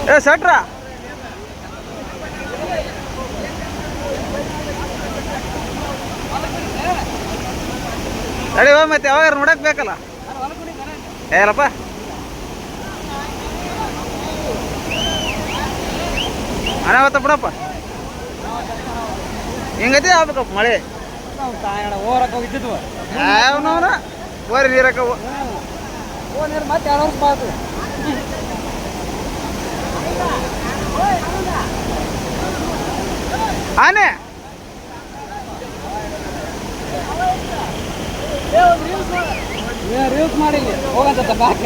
ಏ ಶೆಟ್ರ ತಡಿ ಮತ್ತೆ ಯಾವಾಗ ನೋಡಕ್ ಬೇಕಲ್ಲ ಹೇಳಪ್ಪ ಅನಾವತ್ತ ಬಿಡಪ್ಪ ಹಿಂಗತಿ ಆಗ್ಬೇಕಪ್ಪ ಮಳೆ ಓರಕ್ಕೆ ಹೋಗಿದ್ದು ಯಾವನವನ ಓರಿ ನೀರಕ್ಕ ನೀರು ಮತ್ತೆ 2 ವರ್ಷ ಬಾತು ಆನೆ ರೀಲ್ಸ್ ಮಾಡಿಲ್ಲ ಹೋಗಂತ ಬಾಕ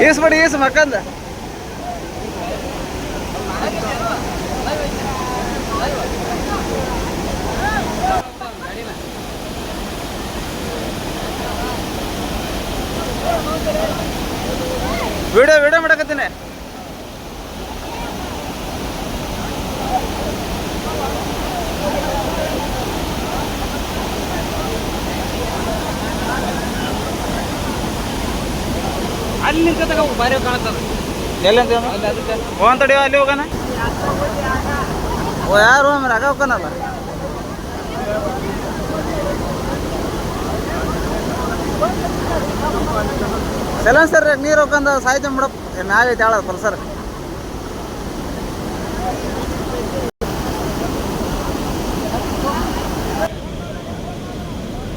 ಈಸ್ಬೇಡಿ ಈಸ್ ಮಕ್ಕಂದ ವಿಡಿಯೋ ಮಾಡಕತ್ತೀನಿ ಅಲ್ಲಿ ನಿಂತ ಬಾರಿ ಕಾಣತ್ತದ ಎಲ್ಲಂತ ಹೋಗನ್ ತಡಿಯೋ ಅಲ್ಲಿ ಹೋಗೋಣ ಓ ಯಾರು ಆಮೇಲೆ ಆಗ ಹೋಗೋಣಲ್ಲ ಸೈಲೆನ್ಸರ್ ನೀರು ಹೋಗಂದ ಸಾಯ್ತು ಬಿಡಪ್ಪ ಮ್ಯಾಗೈತೆ ಹೇಳೋದು ಪಲ್ಸರ್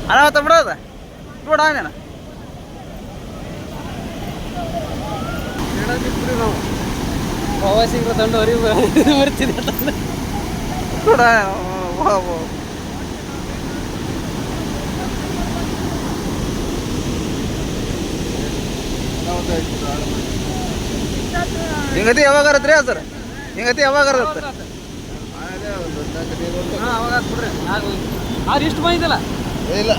ಅನಾವತ್ತ ಬಿಡೋದ ಬಿಡ ನೀನು ಪ್ರವಾಸಿಗರ ತಂಡ ಬರ್ತಿದೆ ಬಿಡ ಹಿಂಗತಿ ಯಾವಾಗ ಇರತ್ರಿ ಸರ್ ಹಿಂಗತಿ ಯಾವಾಗ ಇರತ್ತೆ ಅವಾಗ ಬಿಡ್ರಿ ಆದ್ರೆ ಇಷ್ಟು ಬಂದಿದ್ದಲ್ಲ ಇಲ್ಲ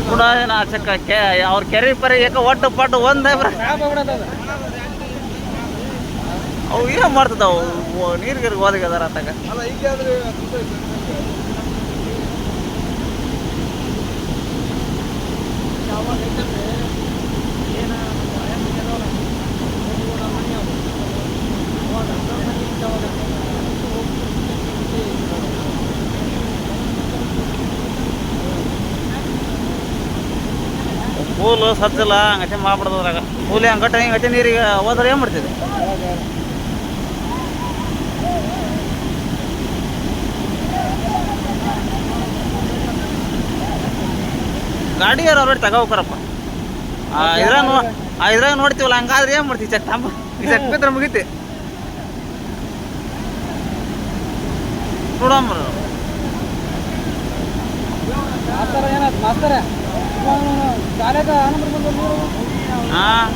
ಕೂಡ ನಾಚಕ್ಕೆ ಅವ್ರ ಕೆರೆ ಪರಿ ಯಾಕೆ ಒಟ್ಟು ಪಟ್ಟು ಒಂದೇ ಅವು ಏನು ಮಾಡ್ತದವು ನೀರಿಗೆ ಓದಿಗದಾರ ಅಂತಾಗ ಪೂಲು ಸಜ್ಜಲ್ಲ ಹಂಗಟೆ ಮಾಡ್ಬಿಡ್ತದ್ರಾಗ ಪೂಲಿ ಹಂಗಟೆ ಹಿಂಗಟೆ ನೀರಿಗೆ ಹೋದ್ರೆ ಏನು ಮಾಡ್ತಿದೆ ಗಾಡಿಗಾರ ಅವ್ರೊಟ್ಟು ತಗೋಬೇಕರಪ್ಪ ಇದ್ರಾಗ ನೋಡ್ತೀವಲ್ಲ ಹಂಗಾದ್ರೆ ಏನು ಮಾಡ್ತೀವಿ ಚೆಕ್ ತಂಬ ಚೆಕ್ ಬಿದ್ರೆ ಮುಗಿತಿ ನೋಡಮ್ಮ ಮಾಸ್ತರ ಶಾಲೆಗ ಹಾಂ